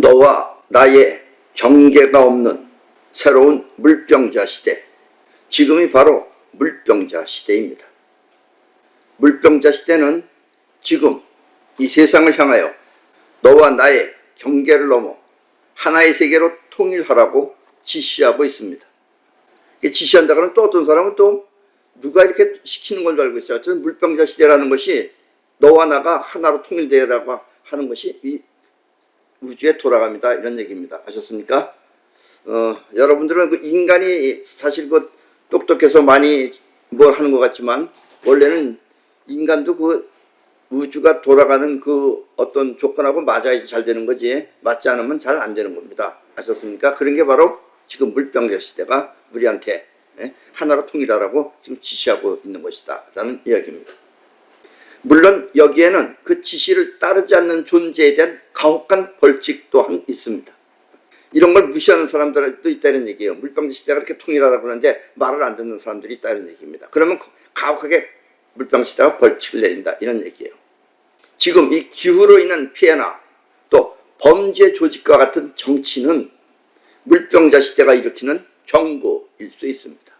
너와 나의 경계가 없는 새로운 물병자 시대. 지금이 바로 물병자 시대입니다. 물병자 시대는 지금 이 세상을 향하여 너와 나의 경계를 넘어 하나의 세계로 통일하라고 지시하고 있습니다. 지시한다 그러면 또 어떤 사람은 또 누가 이렇게 시키는 걸 알고 있어요. 어쨌든 물병자 시대라는 것이 너와 나가 하나로 통일되라고 하는 것이 이 우주에 돌아갑니다. 이런 얘기입니다. 아셨습니까? 여러분들은 그 인간이 사실 그 똑똑해서 많이 뭘 하는 것 같지만 원래는 인간도 그 우주가 돌아가는 그 어떤 조건하고 맞아야지 잘 되는 거지 맞지 않으면 잘 안 되는 겁니다. 아셨습니까? 그런 게 바로 지금 물병자 시대가 우리한테 하나로 통일하라고 지금 지시하고 있는 것이다 라는 이야기입니다. 물론 여기에는 그 지시를 따르지 않는 존재에 대한 가혹한 벌칙 또한 있습니다. 이런 걸 무시하는 사람들도 있다는 얘기예요. 물병자 시대가 그렇게 통일하라고 하는데 말을 안 듣는 사람들이 있다는 얘기입니다. 그러면 가혹하게 물병자 시대가 벌칙을 내린다 이런 얘기예요. 지금 이 기후로 인한 피해나 또 범죄 조직과 같은 정치는 물병자 시대가 일으키는 경고일 수 있습니다.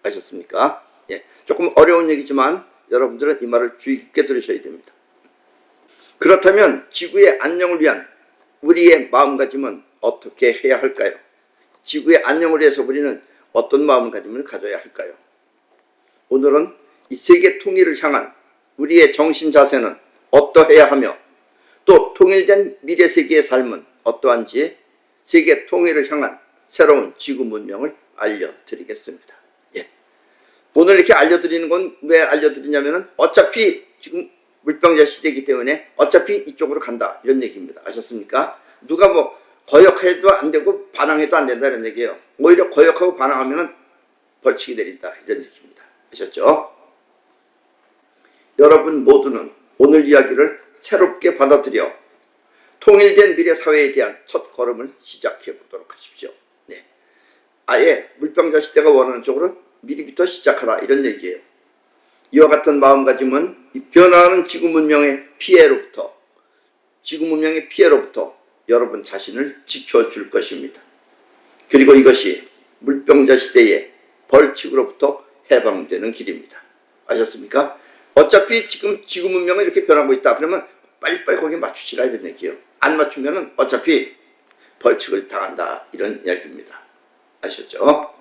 아셨습니까? 예, 조금 어려운 얘기지만 여러분들은 이 말을 주의 깊게 들으셔야 됩니다. 그렇다면 지구의 안녕을 위한 우리의 마음가짐은 어떻게 해야 할까요? 지구의 안녕을 위해서 우리는 어떤 마음가짐을 가져야 할까요? 오늘은 이 세계 통일을 향한 우리의 정신 자세는 어떠해야 하며 또 통일된 미래 세계의 삶은 어떠한지 세계 통일을 향한 새로운 지구 문명을 알려드리겠습니다. 예. 오늘 이렇게 알려드리는 건 왜 알려드리냐면은 어차피 지금 물병자 시대이기 때문에 어차피 이쪽으로 간다 이런 얘기입니다. 아셨습니까? 누가 뭐 거역해도 안 되고 반항해도 안 된다 이런 얘기예요. 오히려 거역하고 반항하면은 벌칙이 내린다 이런 얘기입니다. 아셨죠? 여러분 모두는 오늘 이야기를 새롭게 받아들여 통일된 미래 사회에 대한 첫 걸음을 시작해 보도록 하십시오. 네. 아예 물병자 시대가 원하는 쪽으로 미리부터 시작하라 이런 얘기예요. 이와 같은 마음가짐은 이 변화하는 지구 문명의 피해로부터 여러분 자신을 지켜줄 것입니다. 그리고 이것이 물병자 시대의 벌칙으로부터 해방되는 길입니다. 아셨습니까? 어차피 지금 지구 문명은 이렇게 변하고 있다. 그러면 빨리빨리 거기에 맞추시라 이런 얘기예요. 안 맞추면 어차피 벌칙을 당한다 이런 이야기입니다. 아셨죠?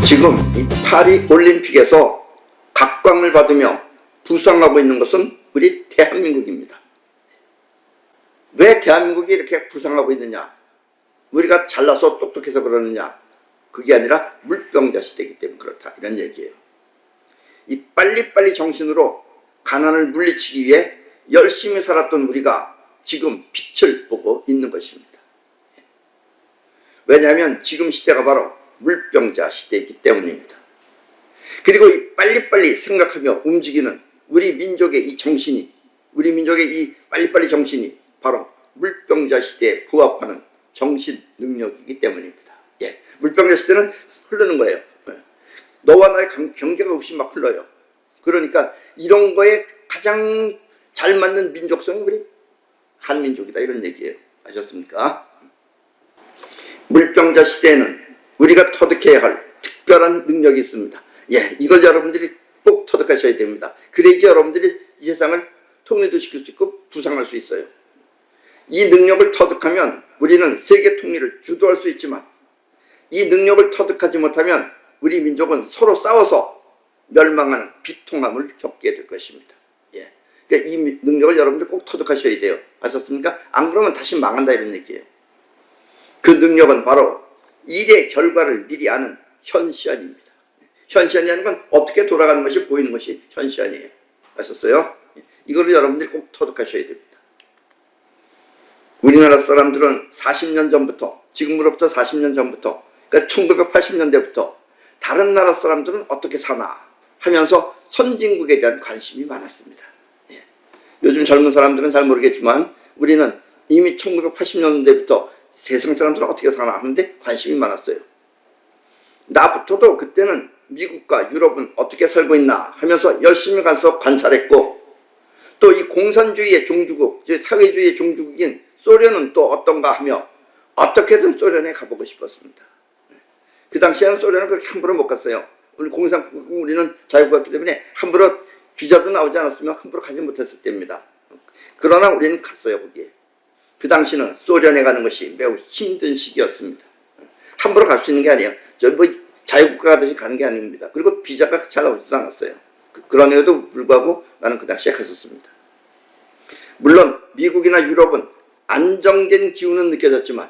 지금 이 파리 올림픽에서 각광을 받으며 부상하고 있는 것은 우리 대한민국입니다. 왜 대한민국이 이렇게 부상하고 있느냐? 우리가 잘나서 똑똑해서 그러느냐? 그게 아니라 물병자 시대이기 때문에 그렇다 이런 얘기예요. 이 빨리빨리 정신으로 가난을 물리치기 위해 열심히 살았던 우리가 지금 빛을 보고 있는 것입니다. 왜냐하면 지금 시대가 바로 물병자 시대이기 때문입니다. 그리고 이 빨리빨리 생각하며 움직이는 우리 민족의 이 정신이, 우리 민족의 이 빨리빨리 정신이 바로 물병자 시대에 부합하는 정신 능력이기 때문입니다. 예, 물병자 시대는 흐르는 거예요. 너와 나의 경계가 없이 막 흘러요. 그러니까 이런 거에 가장 잘 맞는 민족성이 우리 한민족이다 이런 얘기예요. 아셨습니까? 물병자 시대에는 우리가 터득해야 할 특별한 능력이 있습니다. 예, 이걸 여러분들이 꼭 터득하셔야 됩니다. 그래야지 여러분들이 이 세상을 통일도 시킬 수 있고 부상할 수 있어요. 이 능력을 터득하면 우리는 세계 통일을 주도할 수 있지만 이 능력을 터득하지 못하면 우리 민족은 서로 싸워서 멸망하는 비통함을 겪게 될 것입니다. 예, 그러니까 이 능력을 여러분들 꼭 터득하셔야 돼요. 아셨습니까? 안 그러면 다시 망한다 이런 얘기예요. 그 능력은 바로 일의 결과를 미리 아는 현시안입니다. 현시안이라는 건 어떻게 돌아가는 것이 보이는 것이 현시안이에요. 아셨어요? 이거를 여러분들이 꼭 터득하셔야 됩니다. 우리나라 사람들은 40년 전부터, 지금으로부터 40년 전부터, 그러니까 1980년대부터 다른 나라 사람들은 어떻게 사나 하면서 선진국에 대한 관심이 많았습니다. 예. 요즘 젊은 사람들은 잘 모르겠지만 우리는 이미 1980년대부터 세상 사람들은 어떻게 사나 하는데 관심이 많았어요. 나부터도 그때는 미국과 유럽은 어떻게 살고 있나 하면서 열심히 가서 관찰했고, 또 이 공산주의의 종주국, 사회주의의 종주국인 소련은 또 어떤가 하며 어떻게든 소련에 가보고 싶었습니다. 그 당시에는 소련은 그렇게 함부로 못 갔어요. 우리는 자유국가였기 때문에 함부로 비자도 나오지 않았으면 함부로 가지 못했을 때입니다. 그러나 우리는 갔어요, 거기에. 그 당시는 소련에 가는 것이 매우 힘든 시기였습니다. 함부로 갈 수 있는 게 아니에요. 자유국가 가듯이 가는 게 아닙니다. 그리고 비자가 잘 나오지도 않았어요. 그럼에도 불구하고 나는 그 당시에 갔었습니다. 물론 미국이나 유럽은 안정된 기운은 느껴졌지만,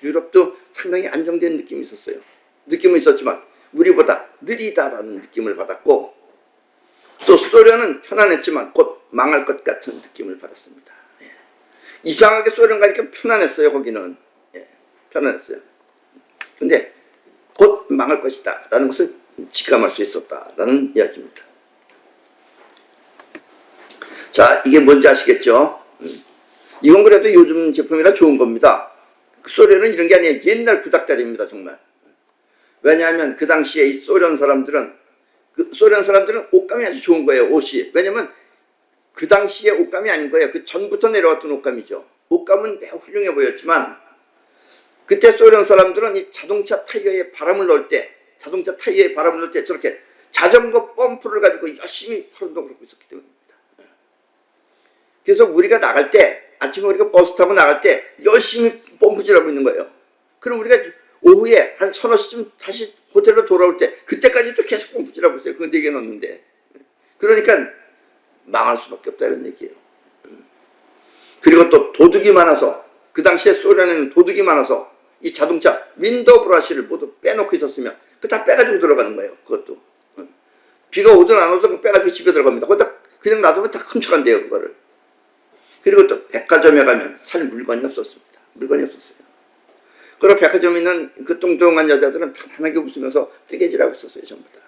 유럽도 상당히 안정된 느낌이 있었어요. 느낌은 있었지만 우리보다 느리다라는 느낌을 받았고, 또 소련은 편안했지만 곧 망할 것 같은 느낌을 받았습니다. 이상하게 소련 가니까 편안했어요. 거기는 편안했어요. 근데 곧 망할 것이다 라는 것을 직감할 수 있었다라는 이야기입니다. 자, 이게 뭔지 아시겠죠? 이건 그래도 요즘 제품이라 좋은 겁니다. 소련은 이런 게 아니에요. 옛날 구닥다리입니다, 정말. 왜냐하면 그 당시에 이 소련 사람들은 옷감이 아주 좋은 거예요, 옷이. 왜냐면 그 당시에 옷감이 아닌 거예요. 그 전부터 내려왔던 옷감이죠. 옷감은 매우 훌륭해 보였지만, 그때 소련 사람들은 이 자동차 타이어에 바람을 넣을 때 저렇게 자전거 펌프를 가지고 열심히 활동을 하고 있었기 때문입니다. 그래서 우리가 나갈 때, 아침에 우리가 버스 타고 나갈 때 열심히 펌프질하고 있는 거예요. 그럼 우리가 오후에 한 서너 시쯤 다시 호텔로 돌아올 때 그때까지도 계속 펌프질하고 있어요. 그거 4개 넣었는데. 그러니까 망할 수밖에 없다 이런 얘기예요. 그리고 또 도둑이 많아서, 그 당시에 소련에는 도둑이 많아서 이 자동차 윈도우 브러쉬를 모두 빼놓고 있었으면 그 다 빼가지고 들어가는 거예요. 그것도 비가 오든 안 오든 빼가지고 집에 들어갑니다. 거기다 그냥 놔두면 다 끔찍한데요, 그거를. 그리고 또 백화점에 가면 살 물건이 없었습니다. 물건이 없었어요. 그리고 백화점에 있는 그 뚱뚱한 여자들은 편안하게 웃으면서 뜨개질하고 있었어요, 전부 다.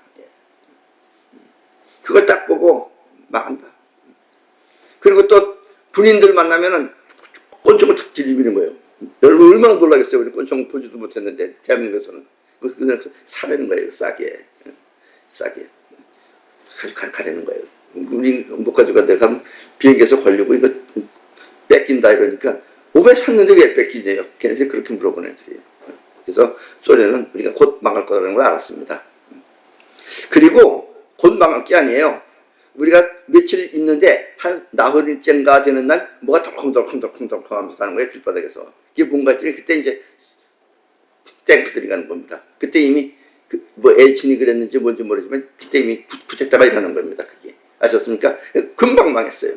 그걸 딱 보고 망한다. 그리고 또 군인들 만나면은 꼰총을 탁 들이미는 거예요. 여러분 얼마나 놀라겠어요. 우리 꼰총 보지도 못했는데 대한민국에서는. 그냥 사려는 거예요. 싸게 가려는 거예요. 우리 못 가져가 내가 비행기에서 걸리고 이거 뺏긴다 이러니까 왜 샀는데 왜 뺏기냐요. 걔네들이 그렇게 물어보는 애들이에요. 그래서 소련은 우리가 곧 망할 거라는 걸 알았습니다. 그리고 곧 망할 게 아니에요. 우리가 며칠 있는데 한 나흘째인가 되는 날 뭐가 덜컹덜컹 하면서 가는 거예요. 길바닥에서. 이게 뭔가 했더니 그때 이제 탱크들이 가는 겁니다. 그때 이미 뭐 엘친이 그랬는지 뭔지 모르지만 그때 이미 쿠데타가 일어나는 겁니다. 그게 아셨습니까? 금방 망했어요.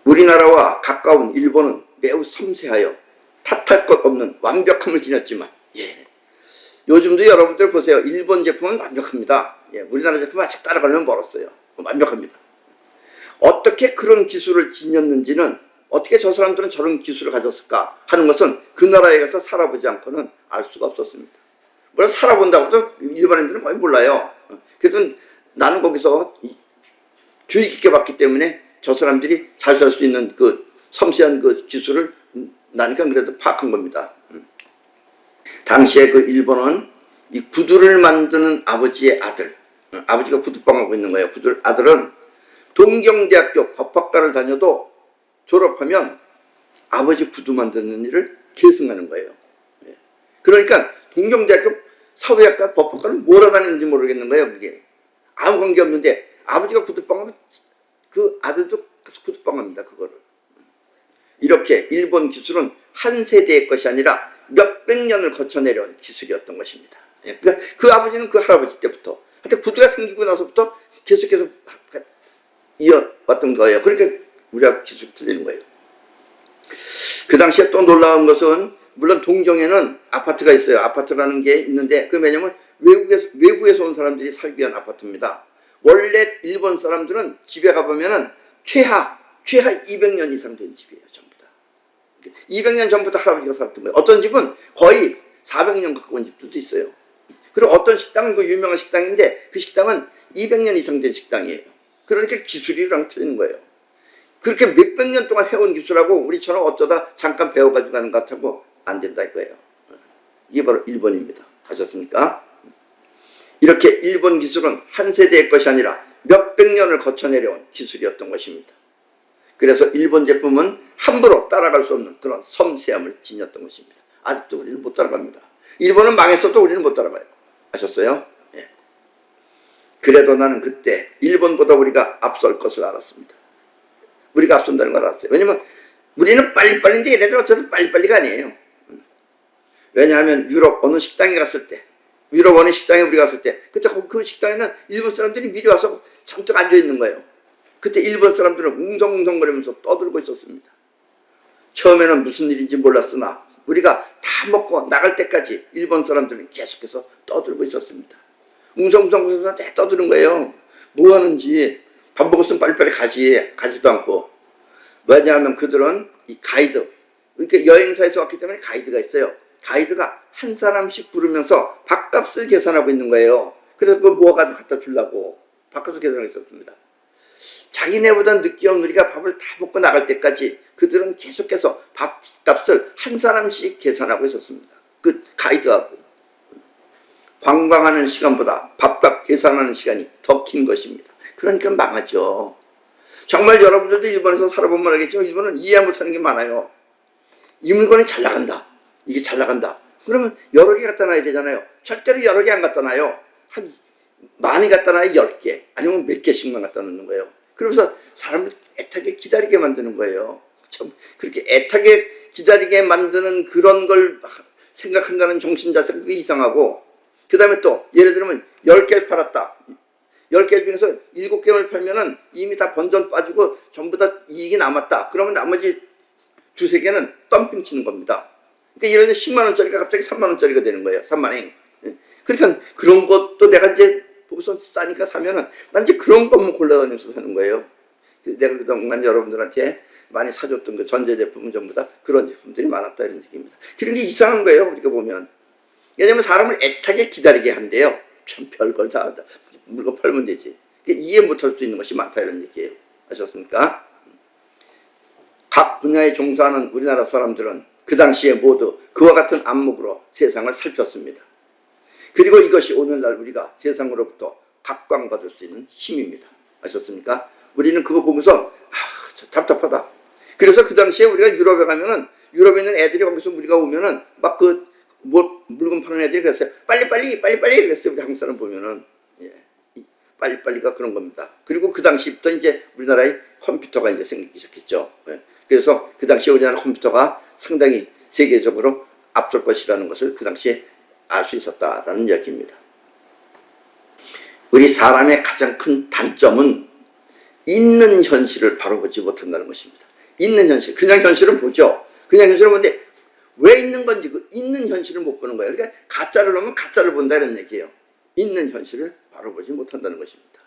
우리나라와 가까운 일본은 매우 섬세하여 탓할 것 없는 완벽함을 지녔지만, 요즘도 여러분들 보세요. 일본 제품은 완벽합니다. 우리나라 제품 아직 따라가려면 멀었어요. 완벽합니다. 어떻게 그런 기술을 지녔는지는, 어떻게 저 사람들은 저런 기술을 가졌을까 하는 것은 그 나라에 가서 살아보지 않고는 알 수가 없었습니다. 물론 살아본다고도 일반인들은 거의 몰라요. 그래도 나는 거기서 주의 깊게 봤기 때문에 저 사람들이 잘 살 수 있는 그 섬세한 그 기술을 나니까 그래도 파악한 겁니다. 당시에 그 일본은 이 구두를 만드는 아버지의 아들, 아버지가 구두방하고 있는 거예요. 아들은 동경대학교 법학과를 다녀도 졸업하면 아버지 구두 만드는 일을 계승하는 거예요. 그러니까 동경대학교 사회학과 법학과는 뭘 하다니는지 모르겠는 거예요. 그게 아무 관계 없는데 아버지가 구두방하면 그 아들도 구두방합니다. 그거를. 이렇게 일본 기술은 한 세대의 것이 아니라 몇백 년을 거쳐 내려온 기술이었던 것입니다. 그러니까 그 아버지는 그 할아버지 때부터, 하여튼 구두가 생기고 나서부터 계속해서 이어왔던 거예요. 그러니까 우리가 기술이 틀리는 거예요. 그 당시에 또 놀라운 것은, 물론 동경에는 아파트가 있어요. 아파트라는 게 있는데, 그 왜냐면 외국에서 온 사람들이 살기 위한 아파트입니다. 원래 일본 사람들은 집에 가보면은 최하 200년 이상 된 집이에요. 전부 다. 200년 전부터 할아버지가 살았던 거예요. 어떤 집은 거의 400년 가까운 집들도 있어요. 그리고 어떤 식당은 그 유명한 식당인데 그 식당은 200년 이상 된 식당이에요. 그러니까 기술이랑 틀리는 거예요. 그렇게 몇백 년 동안 해온 기술하고 우리처럼 어쩌다 잠깐 배워가지고 가는 것 같고 안 된다 이거예요. 이게 바로 일본입니다. 아셨습니까? 이렇게 일본 기술은 한 세대의 것이 아니라 몇백 년을 거쳐 내려온 기술이었던 것입니다. 그래서 일본 제품은 함부로 따라갈 수 없는 그런 섬세함을 지녔던 것입니다. 아직도 우리는 못 따라갑니다. 일본은 망했어도 우리는 못 따라가요. 아셨어요? 예. 그래도 나는 그때 일본보다 우리가 앞설 것을 알았습니다. 우리가 앞선다는 걸 알았어요. 왜냐면 우리는 빨리빨리인데 얘네들 어차피 빨리빨리가 아니에요. 왜냐하면 유럽 어느 식당에 갔을 때, 유럽 어느 식당에 우리가 갔을 때, 그때 그 식당에는 일본 사람들이 미리 와서 잔뜩 앉아있는 거예요. 그때 일본 사람들은 웅성웅성거리면서 떠들고 있었습니다. 처음에는 무슨 일인지 몰랐으나 우리가 다 먹고 나갈 때까지 일본 사람들은 계속해서 떠들고 있었습니다. 웅성웅성거리면서 다 떠드는 거예요. 뭐 하는지. 밥 먹었으면 빨리빨리 가지도 않고. 왜냐하면 그들은 이 가이드, 그러니까 여행사에서 왔기 때문에 가이드가 있어요. 가이드가 한 사람씩 부르면서 밥값을 계산하고 있는 거예요. 그래서 그걸 모아가지고 갖다 주려고 밥값을 계산하고 있었습니다. 자기네보다 늦게 온 우리가 밥을 다 먹고 나갈 때까지 그들은 계속해서 밥값을 한 사람씩 계산하고 있었습니다. 그 가이드하고. 관광하는 시간보다 밥값 계산하는 시간이 더 긴 것입니다. 그러니까 망하죠. 정말 여러분들도 일본에서 살아보면 알겠지만 일본은 이해 못하는 게 많아요. 이 물건이 잘 나간다. 이게 잘 나간다. 그러면 여러 개 갖다 놔야 되잖아요. 절대로 여러 개 안 갖다 놔요. 한 많이 갖다 놔야 10개 아니면 몇 개씩만 갖다 놓는 거예요. 그러면서 사람을 애타게 기다리게 만드는 거예요. 참 그렇게 애타게 기다리게 만드는 그런 걸 생각한다는 정신 자체가 그게 이상하고, 그 다음에 또 예를 들면 10개를 팔았다. 10개 중에서 7개를 팔면은 이미 다 번전 빠지고 전부 다 이익이 남았다. 그러면 나머지 두세 개는 덤핑 치는 겁니다. 그러니까 예를 들어 10만원짜리가 갑자기 3만원짜리가 되는 거예요. 3만원. 그러니까 그런 것도 내가 이제 보고서 싸니까 사면은 난 이제 그런 것만 골라다니면서 사는 거예요. 내가 그동안 여러분들한테 많이 사줬던 그 전자제품은 전부 다 그런 제품들이 많았다 이런 얘기입니다. 그런 게 이상한 거예요. 우리가 보면. 왜냐면 사람을 애타게 기다리게 한대요. 참 별걸 다 한다. 물건 팔면 되지. 이해 못할 수 있는 것이 많다 이런 얘기예요. 아셨습니까? 각 분야에 종사하는 우리나라 사람들은 그 당시에 모두 그와 같은 안목으로 세상을 살폈습니다. 그리고 이것이 오늘날 우리가 세상으로부터 각광받을 수 있는 힘입니다. 아셨습니까? 우리는 그거 보면서 답답하다. 그래서 그 당시에 우리가 유럽에 가면은 유럽에 있는 애들이 거기서 우리가 오면은 막 그 뭐 물건 파는 애들이 그랬어요. 빨리빨리 그랬어요. 우리 한국 사람 보면은. 예. 빨리빨리가 그런 겁니다. 그리고 그 당시부터 이제 우리나라에 컴퓨터가 이제 생기기 시작했죠. 예. 그래서 그 당시에 우리나라 컴퓨터가 상당히 세계적으로 앞설 것이라는 것을 그 당시에 알 수 있었다라는 이야기입니다. 우리 사람의 가장 큰 단점은 있는 현실을 바로 보지 못한다는 것입니다. 있는 현실, 그냥 현실은 보죠. 그냥 현실은 보는데 왜 있는 건지 그 있는 현실을 못 보는 거예요. 그러니까 가짜를 놓으면 가짜를 본다 이런 얘기예요. 있는 현실을 바로 보지 못한다는 것입니다.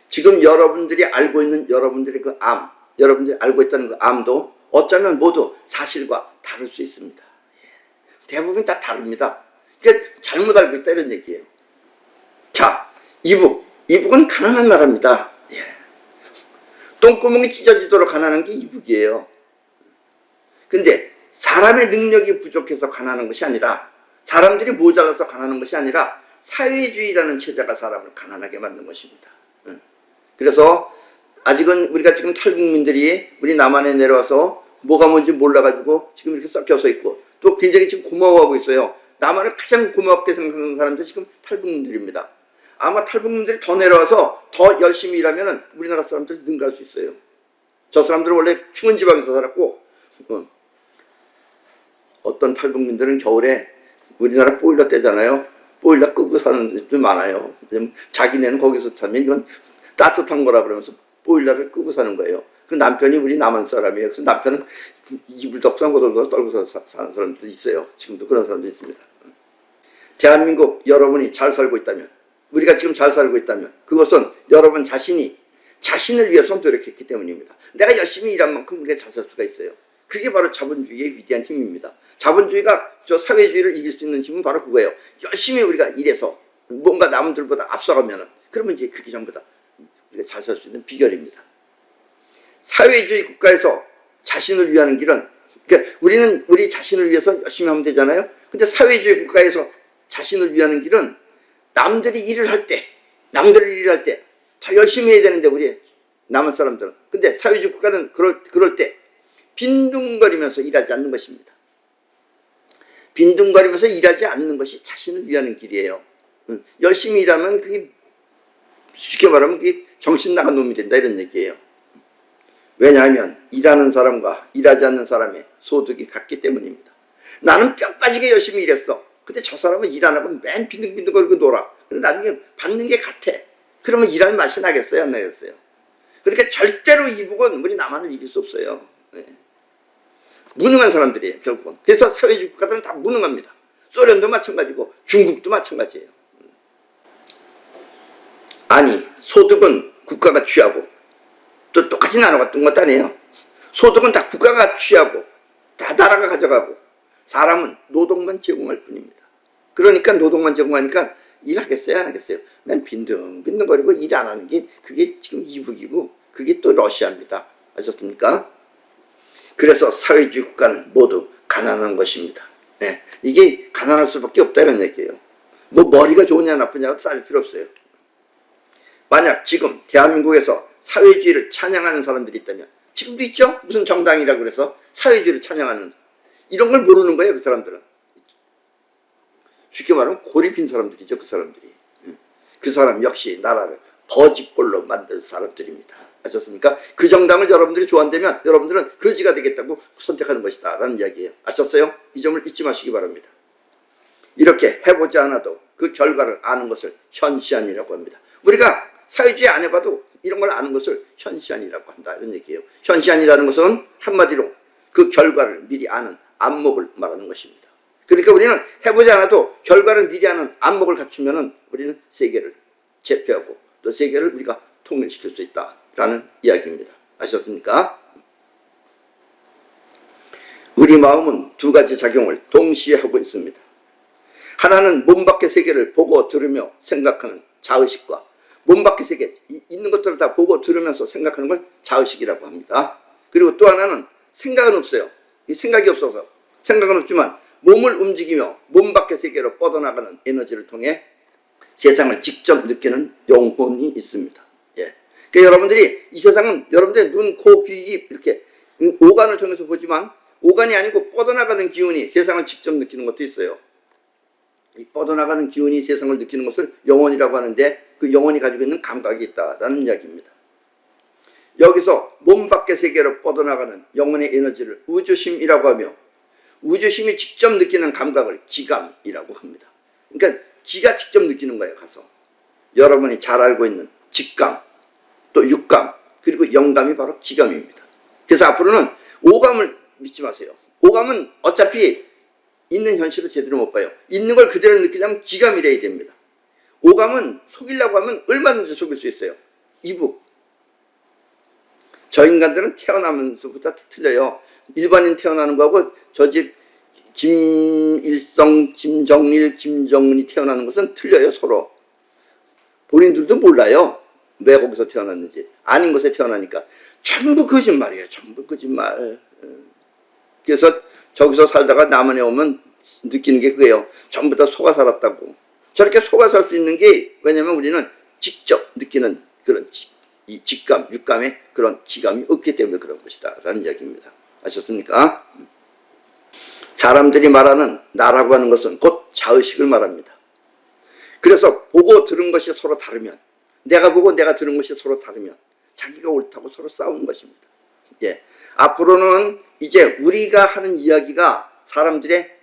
지금 여러분들이 알고 있는 여러분들의 그 암, 여러분들이 알고 있다는 그 암도 어쩌면 모두 사실과 다를 수 있습니다. 대부분 다 다릅니다. 그러니까 잘못 알고 있다 이런 얘기예요. 자, 이북은 가난한 나라입니다. 예. 똥구멍이 찢어지도록 가난한 게 이북이에요. 근데 사람의 능력이 부족해서 가난한 것이 아니라, 사람들이 모자라서 가난한 것이 아니라 사회주의라는 체제가 사람을 가난하게 만든 것입니다. 그래서 아직은 우리가 지금 탈북민들이 우리 남한에 내려와서 뭐가 뭔지 몰라가지고 지금 이렇게 섞여서 있고, 또 굉장히 지금 고마워하고 있어요. 남한을 가장 고맙게 생각하는 사람들이 지금 탈북민들입니다. 아마 탈북민들이 더 내려와서 더 열심히 일하면 우리나라 사람들이 능가할 수 있어요. 저 사람들은 원래 추운 지방에서 살았고, 어떤 탈북민들은 겨울에 우리나라 보일러 때잖아요. 보일러 끄고 사는 집도 많아요. 자기네는 거기서 살면 이건 따뜻한 거라 그러면서 보일러를 끄고 사는 거예요. 그 남편이 우리 남한 사람이에요. 그래서 남편은 이불 덕상 고들고 떨고 사는 사람도 있어요. 지금도 그런 사람도 있습니다. 대한민국 여러분이 잘 살고 있다면 우리가 지금 잘 살고 있다면 그것은 여러분 자신이 자신을 위해서 노력했기 때문입니다. 내가 열심히 일한 만큼 우리가 잘 살 수가 있어요. 그게 바로 자본주의의 위대한 힘입니다. 자본주의가 저 사회주의를 이길 수 있는 힘은 바로 그거예요. 열심히 우리가 일해서 뭔가 남들보다 앞서가면은 그러면 이제 그게 전부 다 우리가 잘 살 수 있는 비결입니다. 사회주의 국가에서 자신을 위하는 길은, 그러니까 우리는 우리 자신을 위해서 열심히 하면 되잖아요. 근데 사회주의 국가에서 자신을 위하는 길은 남들이 일을 할 때 더 열심히 해야 되는데 우리 남은 사람들은, 근데 사회주의 국가는 그럴 때 빈둥거리면서 일하지 않는 것입니다. 빈둥거리면서 일하지 않는 것이 자신을 위하는 길이에요. 열심히 일하면 그게 쉽게 말하면 그게 정신 나간 놈이 된다 이런 얘기예요. 왜냐하면 일하는 사람과 일하지 않는 사람의 소득이 같기 때문입니다. 나는 뼈 빠지게 열심히 일했어. 근데 저 사람은 일 안 하고 맨 빈둥빈둥거리고 놀아. 근데 나중에 받는 게 같아. 그러면 일할 맛이 나겠어요, 안 나겠어요? 그러니까 절대로 이북은 우리 남한을 이길 수 없어요. 네. 무능한 사람들이에요, 결국은. 그래서 사회주의 국가들은 다 무능합니다. 소련도 마찬가지고 중국도 마찬가지예요. 아니, 소득은 국가가 취하고 또 똑같이 나눠갔던 것도 아니에요. 소득은 다 국가가 취하고 다 나라가 가져가고 사람은 노동만 제공할 뿐입니다. 그러니까 노동만 제공하니까 일하겠어요, 안 하겠어요? 맨 빈둥빈둥거리고 일 안 하는 게 그게 지금 이북이고 그게 또 러시아입니다. 아셨습니까? 그래서 사회주의 국가는 모두 가난한 것입니다. 네. 이게 가난할 수밖에 없다 이런 얘기예요. 뭐 머리가 좋으냐 나쁘냐고 따질 필요 없어요. 만약 지금 대한민국에서 사회주의를 찬양하는 사람들이 있다면, 지금도 있죠? 무슨 정당이라고 그래서 사회주의를 찬양하는, 이런 걸 모르는 거예요, 그 사람들은. 쉽게 말하면 고립인 사람들이죠, 그 사람들이. 그 사람 역시 나라를 거지꼴로 만들 사람들입니다. 아셨습니까? 그 정당을 여러분들이 좋아한다면 여러분들은 거지가 되겠다고 선택하는 것이다 라는 이야기예요. 아셨어요? 이 점을 잊지 마시기 바랍니다. 이렇게 해보지 않아도 그 결과를 아는 것을 현시안이라고 합니다. 우리가 사회주의 안 해봐도 이런 걸 아는 것을 현시안이라고 한다 이런 얘기예요. 현시안이라는 것은 한마디로 그 결과를 미리 아는 안목을 말하는 것입니다. 그러니까 우리는 해보지 않아도 결과를 미리 아는 안목을 갖추면은 우리는 세계를 제패하고 또 세계를 우리가 통일시킬 수 있다라는 이야기입니다. 아셨습니까? 우리 마음은 두 가지 작용을 동시에 하고 있습니다. 하나는 몸 밖의 세계를 보고 들으며 생각하는 자의식과 몸 밖의 세계, 있는 것들을 다 보고 들으면서 생각하는 걸 자의식이라고 합니다. 그리고 또 하나는 생각은 없어요. 이 생각이 없어서, 생각은 없지만 몸을 움직이며 몸 밖의 세계로 뻗어나가는 에너지를 통해 세상을 직접 느끼는 영혼이 있습니다. 예. 그러니까 여러분들이 이 세상은 여러분들의 눈, 코, 귀, 입 이렇게 오간을 통해서 보지만 오간이 아니고 뻗어나가는 기운이 세상을 직접 느끼는 것도 있어요. 이 뻗어나가는 기운이 세상을 느끼는 것을 영혼이라고 하는데 그 영혼이 가지고 있는 감각이 있다라는 이야기입니다. 여기서 몸 밖의 세계로 뻗어나가는 영혼의 에너지를 우주심이라고 하며 우주심이 직접 느끼는 감각을 기감이라고 합니다. 그러니까 기가 직접 느끼는 거예요. 가서 여러분이 잘 알고 있는 직감, 또 육감, 그리고 영감이 바로 기감입니다. 그래서 앞으로는 오감을 믿지 마세요. 오감은 어차피 있는 현실을 제대로 못 봐요. 있는 걸 그대로 느끼려면 기감이래야 됩니다. 오감은 속이려고 하면 얼마든지 속일 수 있어요. 이북. 저 인간들은 태어나면서부터 틀려요. 일반인 태어나는 거하고 저 집 김일성, 김정일, 김정은이 태어나는 것은 틀려요. 서로. 본인들도 몰라요. 왜 거기서 태어났는지. 아닌 곳에 태어나니까. 전부 거짓말이에요. 전부 거짓말. 그래서 저기서 살다가 남한에 오면 느끼는 게 그거예요. 전부 다 속아 살았다고. 저렇게 속아 살 수 있는 게 왜냐면 우리는 직접 느끼는 그런 이 직감, 육감의 그런 기감이 없기 때문에 그런 것이다 라는 이야기입니다. 아셨습니까? 사람들이 말하는 나라고 하는 것은 곧 자의식을 말합니다. 그래서 보고 들은 것이 서로 다르면, 내가 보고 내가 들은 것이 서로 다르면 자기가 옳다고 서로 싸우는 것입니다. 예. 앞으로는 이제 우리가 하는 이야기가 사람들의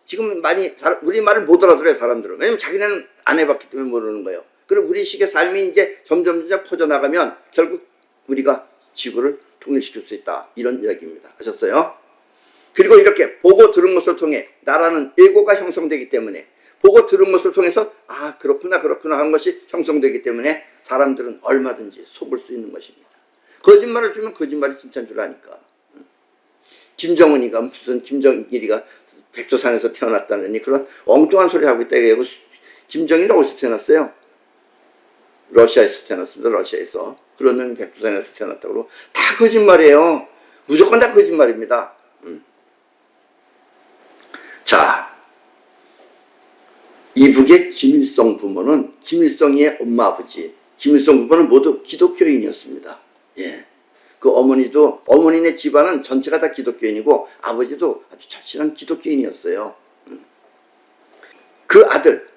지금 많이 우리 말을 못 알아들어요. 사람들은. 왜냐면 자기는 안 해봤기 때문에 모르는 거예요. 그리고 우리 식의 삶이 이제 점점 퍼져나가면 결국 우리가 지구를 통일시킬 수 있다. 이런 이야기입니다. 아셨어요? 그리고 이렇게 보고 들은 것을 통해 나라는 에고가 형성되기 때문에 보고 들은 것을 통해서 아 그렇구나 그렇구나 하는 것이 형성되기 때문에 사람들은 얼마든지 속을 수 있는 것입니다. 거짓말을 주면 거짓말이 진짜인 줄 아니까. 김정은이가 무슨 김정일이가 백두산에서 태어났다느니 그런 엉뚱한 소리 하고 있다. 김정일이 어디서 태어났어요? 러시아에서 태어났습니다. 러시아에서. 그러면 백두산에서 태어났다고 그러고 다 거짓말이에요. 무조건 다 거짓말입니다. 자, 이북의 김일성 부모는 김일성의 엄마 아버지 김일성 부모는 모두 기독교인이었습니다. 예. 그 어머니도 어머니네 집안은 전체가 다 기독교인이고 아버지도 아주 절실한 기독교인이었어요. 그 아들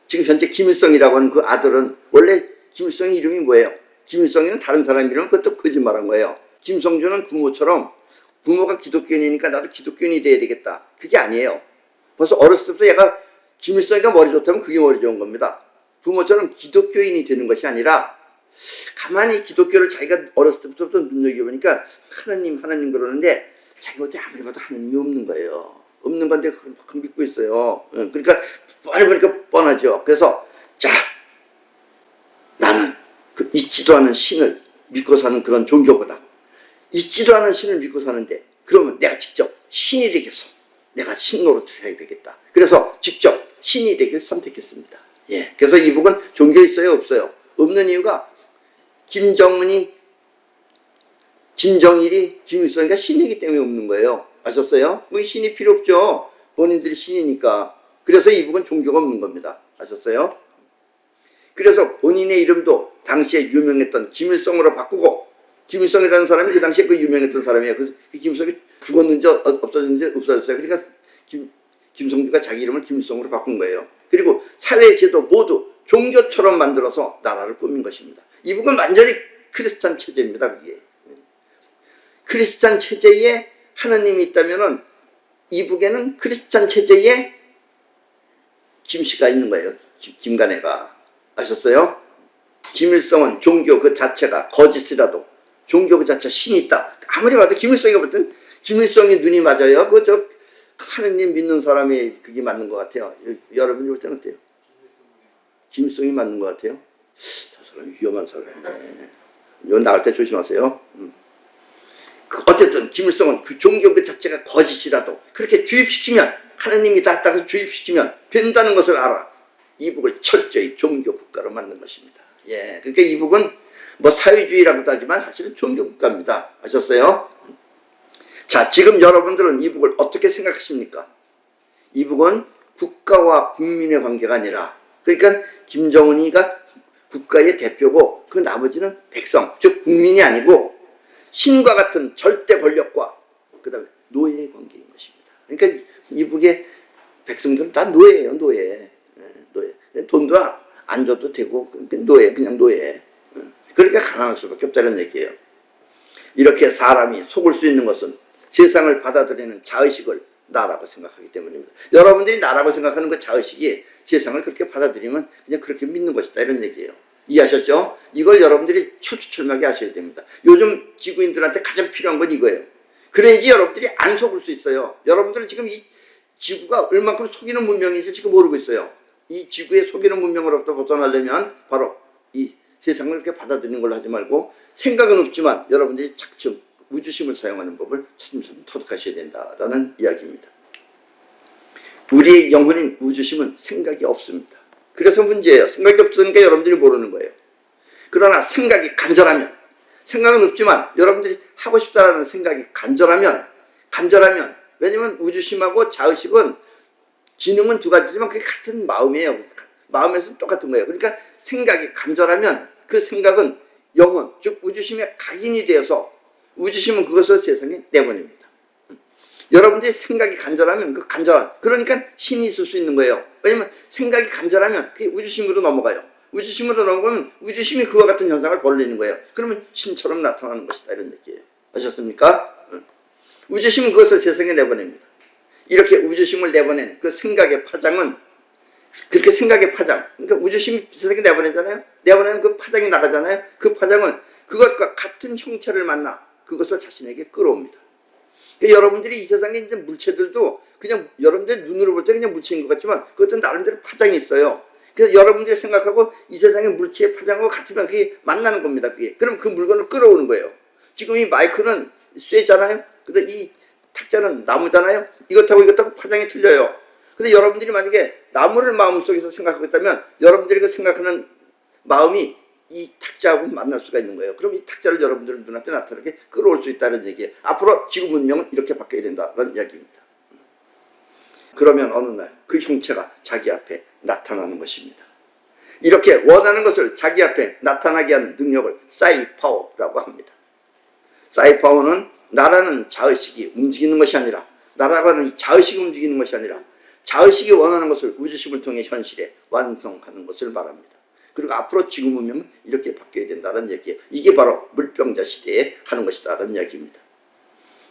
지금 현재 김일성이라고 하는 그 아들은 원래 김일성의 이름이 뭐예요? 김일성이는 다른 사람 이름은 그것도 거짓말한 거예요. 김성주는 부모처럼 부모가 기독교인이니까 나도 기독교인이 돼야 되겠다. 그게 아니에요. 벌써 어렸을 때부터 얘가 김일성이가 머리 좋다면 그게 머리 좋은 겁니다. 부모처럼 기독교인이 되는 것이 아니라 가만히 기독교를 자기가 어렸을 때부터 눈여겨보니까 하나님 그러는데 자기가 어떻게 아무리 봐도 하나님이 없는 거예요. 없는 건데 그걸 믿고 있어요. 그러니까 뻔히 보니까 뻔하죠. 그래서 자 나는 그 있지도 않은 신을 믿고 사는 그런 종교보다 있지도 않은 신을 믿고 사는데 그러면 내가 직접 신이 되겠어. 내가 신 노릇을 해야 되겠다. 그래서 직접 신이 되길 선택했습니다. 예. 그래서 이북은 종교 있어요? 없어요? 없는 이유가 김정일이 김일성이가 신이기 때문에 없는 거예요. 아셨어요? 뭐 신이 필요 없죠. 본인들이 신이니까. 그래서 이북은 종교가 없는 겁니다. 아셨어요? 그래서 본인의 이름도 당시에 유명했던 김일성으로 바꾸고 김일성이라는 사람이 그 당시에 그 유명했던 사람이에요. 그 김일성이 죽었는지 없어졌는지 없어졌어요. 그러니까 김성주가 자기 이름을 김일성으로 바꾼 거예요. 그리고 사회제도 모두 종교처럼 만들어서 나라를 꾸민 것입니다. 이북은 완전히 크리스찬 체제입니다. 그게. 크리스찬 체제에 하느님이 있다면은 이북에는 크리스찬 체제에 김씨가 있는 거예요. 김간애가. 아셨어요? 김일성은 종교 그 자체가 거짓이라도 종교 그 자체 신이 있다. 아무리 봐도 김일성이가 볼 땐 김일성이 눈이 맞아요. 저 하느님 믿는 사람이 그게 맞는 것 같아요. 여러분이 볼 때는 어때요? 김일성이 맞는 것 같아요? 저 사람 위험한 사람이네. 이거 나갈 때 조심하세요. 어쨌든 김일성은 그 종교 그 자체가 거짓이라도 그렇게 주입시키면 하느님이 다 따라서 주입시키면 된다는 것을 알아. 이북을 철저히 종교 국가로 만든 것입니다. 예, 그러니까 이북은 뭐 사회주의라고도 하지만 사실은 종교 국가입니다. 아셨어요? 자, 지금 여러분들은 이북을 어떻게 생각하십니까? 이북은 국가와 국민의 관계가 아니라 그러니까 김정은이가 국가의 대표고 그 나머지는 백성, 즉 국민이 아니고 신과 같은 절대 권력과 그 다음에 노예의 관계인 것입니다. 그러니까 이북의 백성들은 다 노예예요. 노예. 돈도 안 줘도 되고 노예, 그냥 노예. 그러니까 가난할 수밖에 없다는 얘기예요. 이렇게 사람이 속을 수 있는 것은 세상을 받아들이는 자의식을 나라고 생각하기 때문입니다. 여러분들이 나라고 생각하는 그 자의식이 세상을 그렇게 받아들이면 그냥 그렇게 믿는 것이다 이런 얘기예요. 이해하셨죠? 이걸 여러분들이 철두철미하게 아셔야 됩니다. 요즘 지구인들한테 가장 필요한 건 이거예요. 그래야지 여러분들이 안 속을 수 있어요. 여러분들은 지금 이 지구가 얼만큼 속이는 문명인지 지금 모르고 있어요. 이 지구의 속이는 문명으로부터 벗어나려면 바로 이 세상을 그렇게 받아들이는 걸로 하지 말고 생각은 없지만 여러분들이 차츰 우주심을 사용하는 법을 차츰 터득하셔야 된다라는 이야기입니다. 우리의 영혼인 우주심은 생각이 없습니다. 그래서 문제예요. 생각이 없으니까 여러분들이 모르는 거예요. 그러나 생각이 간절하면 생각은 없지만 여러분들이 하고 싶다라는 생각이 간절하면 왜냐면 우주심하고 자의식은 기능은 두 가지지만 그게 같은 마음이에요. 마음에서는 똑같은 거예요. 그러니까 생각이 간절하면 그 생각은 영혼, 즉 우주심의 각인이 되어서 우주심은 그것을 세상에 내보냅니다. 여러분들이 생각이 간절하면 그 간절한, 그러니까 신이 있을 수 있는 거예요. 왜냐면 생각이 간절하면 그게 우주심으로 넘어가요. 우주심으로 넘어가면 우주심이 그와 같은 현상을 벌리는 거예요. 그러면 신처럼 나타나는 것이다 이런 얘기예요. 아셨습니까? 우주심은 그것을 세상에 내보냅니다. 이렇게 우주심을 내보낸 그 생각의 파장은 그렇게 생각의 파장, 그러니까 우주심이 세상에 내보내잖아요. 내보내는 그 파장이 나가잖아요. 그 파장은 그것과 같은 형체를 만나 그것을 자신에게 끌어옵니다. 그러니까 여러분들이 이 세상에 있는 물체들도 그냥 여러분들 눈으로 볼 때 그냥 물체인 것 같지만 그것도 나름대로 파장이 있어요. 그래서 여러분들이 생각하고 이 세상의 물체의 파장하고 같으면 그게 만나는 겁니다. 그게. 그럼 그 물건을 끌어오는 거예요. 지금 이 마이크는 쇠잖아요. 근데 이 탁자는 나무잖아요. 이것하고 파장이 틀려요. 근데 여러분들이 만약에 나무를 마음속에서 생각하고 있다면 여러분들이 그 생각하는 마음이 이 탁자하고 만날 수가 있는 거예요. 그럼 이 탁자를 여러분들 눈앞에 나타나게 끌어올 수 있다는 얘기예요. 앞으로 지구 문명은 이렇게 바뀌어야 된다는 이야기입니다. 그러면 어느 날 그 형체가 자기 앞에 나타나는 것입니다. 이렇게 원하는 것을 자기 앞에 나타나게 하는 능력을 사이파워라고 합니다. 사이파워는 나라는 자의식이 움직이는 것이 아니라, 나라고 하는 이 자의식이 움직이는 것이 아니라 자의식이 원하는 것을 우주심을 통해 현실에 완성하는 것을 말합니다. 그리고 앞으로 지구 문명은 이렇게 바뀌어야 된다는 얘기예요. 이게 바로 물병자 시대에 하는 것이다라는 이야기입니다.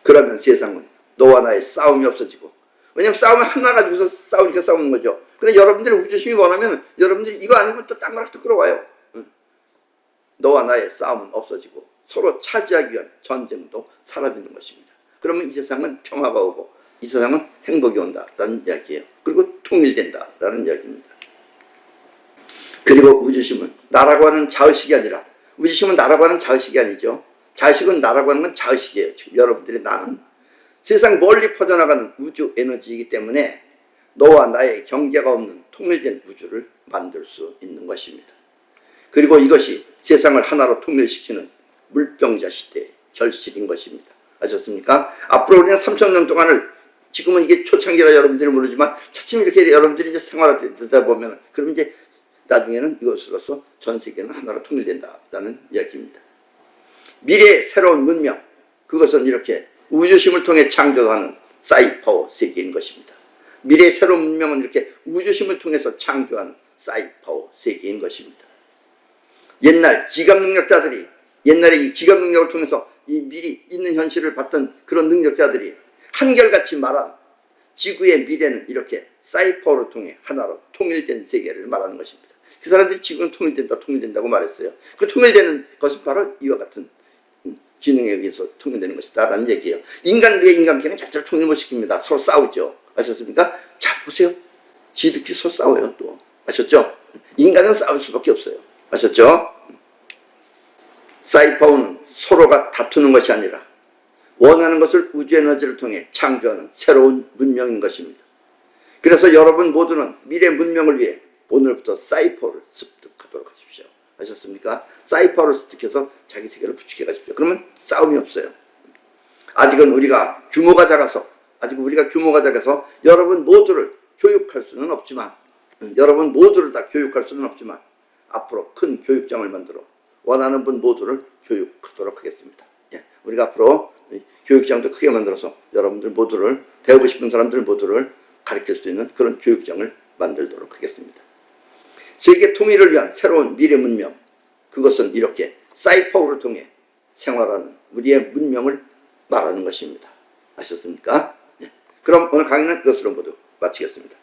그러면 세상은 너와 나의 싸움이 없어지고, 왜냐면 싸움을 하나 가지고서 싸우니까 싸우는 거죠. 근데 여러분들이 우주심이 원하면 여러분들이 이거 아니면 또 딴 거랑 또 끌어와요. 너와 나의 싸움은 없어지고 서로 차지하기 위한 전쟁도 사라지는 것입니다. 그러면 이 세상은 평화가 오고 이 세상은 행복이 온다라는 이야기예요. 그리고 통일된다라는 이야기입니다. 그리고 우주심은 나라고 하는 자의식이 아니라, 우주심은 나라고 하는 자의식이 아니죠. 자의식은 나라고 하는 건 자의식이에요. 지금 여러분들이 나는 세상 멀리 퍼져나가는 우주 에너지이기 때문에 너와 나의 경계가 없는 통일된 우주를 만들 수 있는 것입니다. 그리고 이것이 세상을 하나로 통일시키는 물병자 시대의 결실인 것입니다. 아셨습니까? 앞으로 우리는 3,000년 동안을, 지금은 이게 초창기라 여러분들이 모르지만 차츰 이렇게 여러분들이 이제 생활하다 보면, 그럼 이제 나중에는 이것으로서 전 세계는 하나로 통일된다라는 이야기입니다. 미래의 새로운 문명, 그것은 이렇게 우주심을 통해 창조하는 사이파워 세계인 것입니다. 미래의 새로운 문명은 이렇게 우주심을 통해서 창조하는 사이파워 세계인 것입니다. 옛날 기감 능력자들이, 옛날에 이 기감 능력을 통해서 이 미리 있는 현실을 봤던 그런 능력자들이 한결같이 말한 지구의 미래는 이렇게 사이파워를 통해 하나로 통일된 세계를 말하는 것입니다. 그 사람들이 지구는 통일된다고 말했어요. 그 통일되는 것은 바로 이와 같은 기능에 의해서 통일되는 것이다 라는 얘기예요. 인간과의 인간끼리는 절대로 통일 못 시킵니다. 서로 싸우죠. 아셨습니까? 자, 보세요. 지들끼리 서로 싸워요. 또 아셨죠? 인간은 싸울 수밖에 없어요. 아셨죠? 사이파워는 서로가 다투는 것이 아니라 원하는 것을 우주 에너지를 통해 창조하는 새로운 문명인 것입니다. 그래서 여러분 모두는 미래 문명을 위해 오늘부터 사이파워를 습득하도록 하십시오. 아셨습니까? 사이파워를 습득해서 자기 세계를 구축해 가십시오. 그러면 싸움이 없어요. 아직은 우리가 규모가 작아서 여러분 모두를 교육할 수는 없지만, 여러분 모두를 다 교육할 수는 없지만 앞으로 큰 교육장을 만들어 원하는 분 모두를 교육하도록 하겠습니다. 예, 우리가 앞으로 교육장도 크게 만들어서 여러분들 모두를, 배우고 싶은 사람들 모두를 가르칠 수 있는 그런 교육장을 만들도록 하겠습니다. 세계 통일을 위한 새로운 미래 문명, 그것은 이렇게 사이파워를 통해 생활하는 우리의 문명을 말하는 것입니다. 아셨습니까? 네. 그럼 오늘 강의는 이것으로 모두 마치겠습니다.